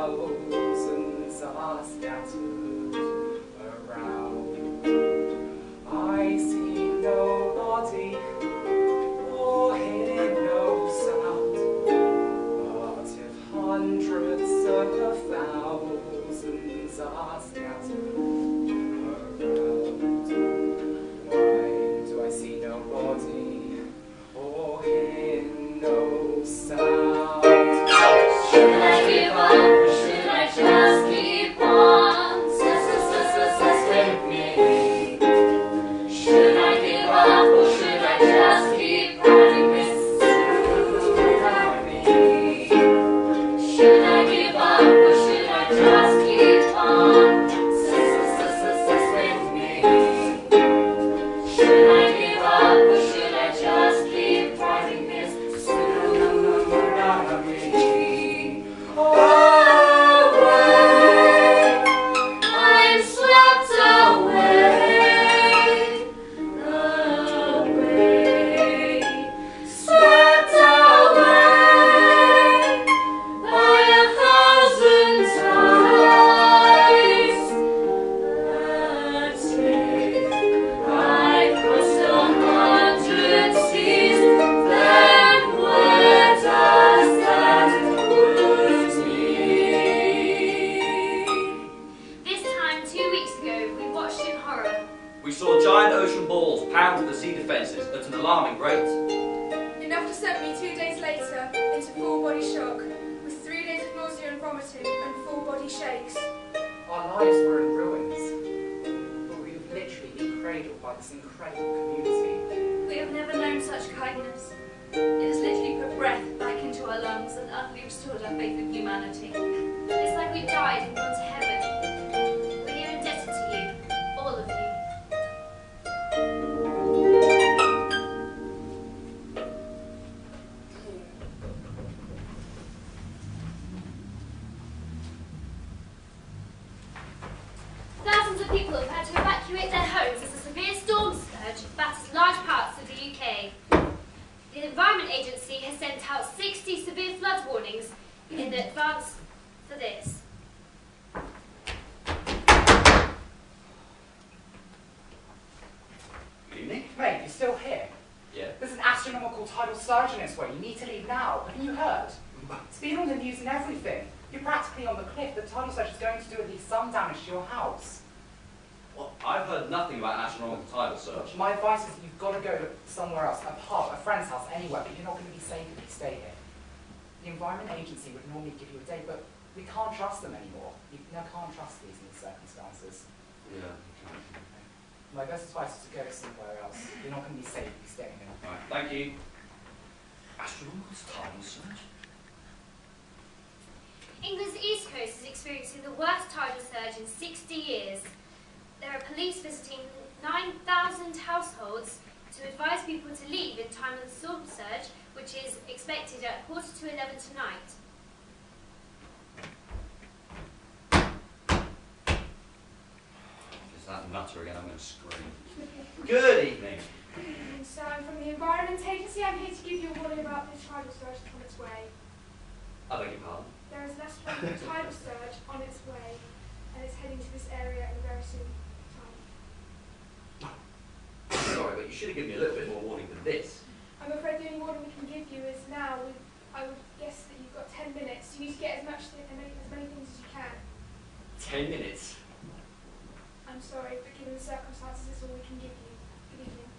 thousands are scattered around. I see nobody or hear no sound, but if hundreds of thousands are scattered around, why do I see nobody or hear no sound? Should I give up or should I just keep on? With me. Should I give up or should I just keep running this without me? Should I give up or should I just keep on? With me. Should I give up or should I just keep running this without me? I'm swept away, swept away by 1,000 tides. That's it. I crossed 100 seas, then where does that put me? This time, 2 weeks ago, we watched in horror. We saw giant ocean balls pound the sea defences at an alarming rate. Enough to send me 2 days later into full body shock, with 3 days of nausea and vomiting and full body shakes. Our lives were in ruins, but we've literally been cradled by this incredible community. We have never known such kindness. It has literally put breath back into our lungs and utterly restored our faith in humanity. It's like we died and gone to heaven. We're here indebted to you, all of you. Thousands of people have had to evacuate their homes as a severe storm surge batters large parts of the UK. The Environment Agency has sent out 60 severe flood warnings in advance for this. Good evening. Mate, you're still here? Yeah. There's an astronomical tidal surge in its way. You need to leave now. Haven't you heard? It's been on the news and everything. You're practically on the cliff. The tidal surge is going to do at least some damage to your house. Well, I've heard nothing about an astronomical tidal surge. My advice is that you've got to go somewhere else, a pub, a friend's house, anywhere, but you're not going to be safe if you stay here. The Environment Agency would normally give you a day, but we can't trust them anymore. You can't trust these in these circumstances. Yeah. My best advice is to go somewhere else. You're not going to be safe if you stay here. Right, thank you. Astronomical tidal surge? England's east coast is experiencing the worst tidal surge in 60 years. There are police visiting 9,000 households to advise people to leave in time of the storm surge, which is expected at 11:45 tonight. Is that nutter again? I'm going to scream. Good evening. So I'm from the Environment Agency. I'm here to give you a warning about the tidal surge on its way. I beg your pardon. There is an astronomical tidal surge on its way, and it's heading to this area in a very soon time. Sorry, but you should have given me a little bit more warning than this. I'm afraid the only warning we can give you is now. I would guess that you've got 10 minutes. You need to get as many things as you can. 10 minutes. I'm sorry, but given the circumstances, it's all we can give you. Good evening.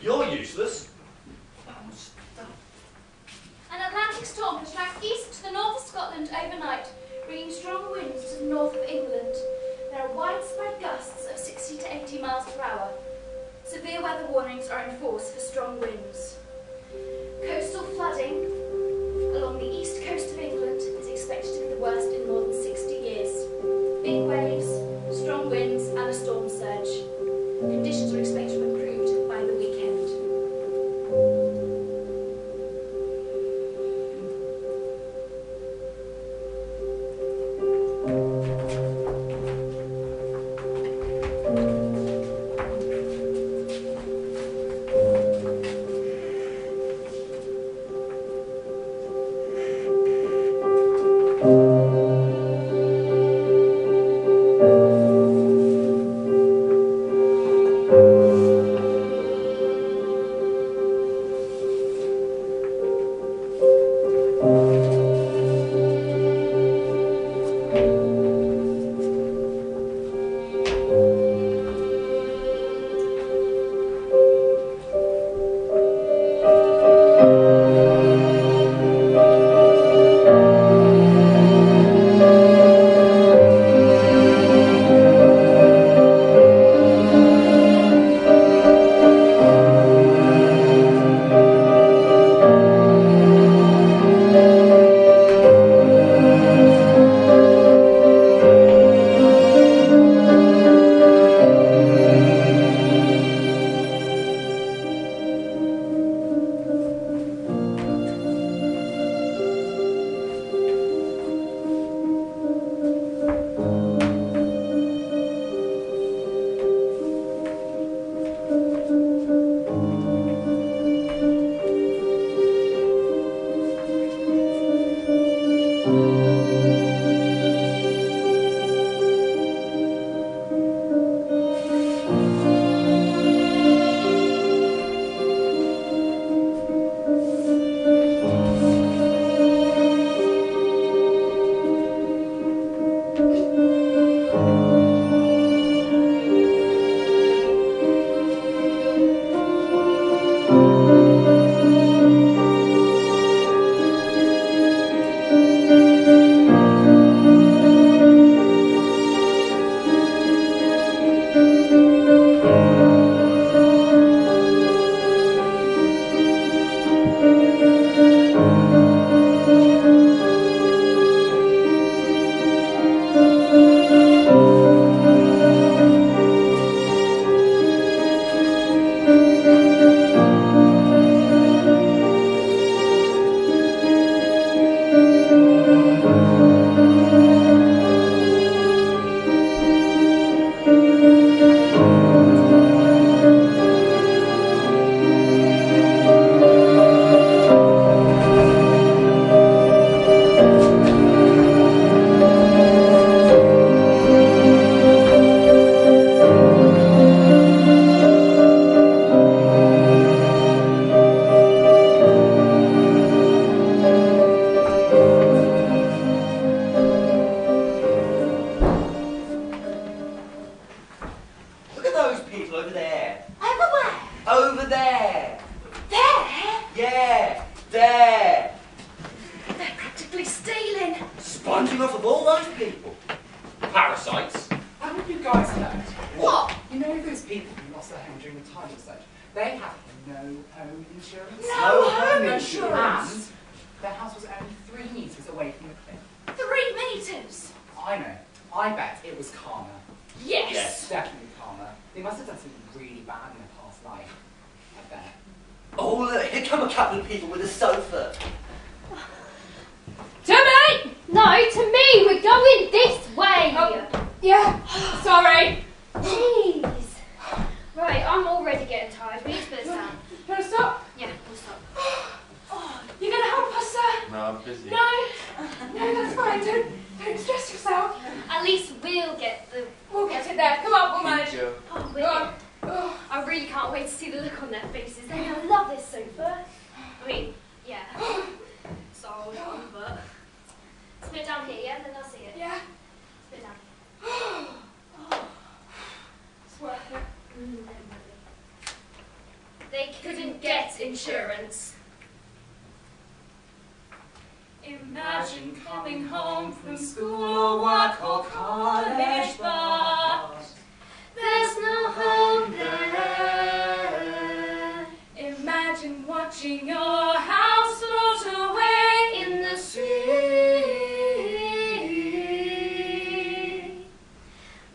You're useless. An Atlantic storm has struck east to the north of Scotland overnight, bringing strong winds to the north of England. There are widespread gusts of 60 to 80 miles per hour. Severe weather warnings are in force for strong winds. Coastal flooding along the east coast of England is expected to be the worst in more than 60 years. Big waves, strong winds and a storm surge. Conditions are expected to improve by the weekend. those people? Parasites. Haven't you guys heard? What? You know those people who lost their home during the tidal surge? They have no home insurance. No home insurance. And their house was only 3 metres away from the cliff. 3 meters. I know. I bet it was karma. Yes. Yes. Definitely karma. They must have done something really bad in their past life. I bet. Oh, look, here come a couple of people with a sofa. To me! No, to me. We're going this way. Oh, yeah. Sorry. Jeez. Right, I'm already getting tired. We need to put this down. You want to stop? Yeah, we'll stop. Oh, you going to help us, sir? No, I'm busy. No. No, that's fine. Don't stress yourself. At least we'll get the... We'll get it there. Come on, we'll manage. Thank you. Oh, Go on. Oh. I really can't wait to see the look on their faces. They're going to love this sofa. I mean, yeah. So, but... Let's put it down here, yeah? Then I'll see it. Yeah. Let's put it down. It's worth it. Definitely. They couldn't get insurance. Imagine coming home from school or work or college, but there's no home there. Imagine watching your house float away In the sea,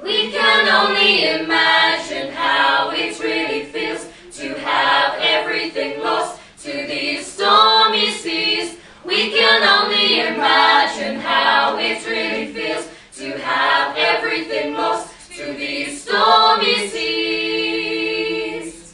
we can only imagine how it really feels to have everything lost to these stormy seas. We can only imagine how it really feels to have everything lost to these stormy seas.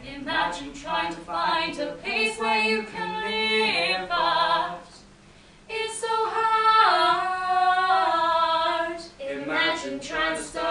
Imagine trying to find a place where you can live, but it's so hard. Imagine trying to start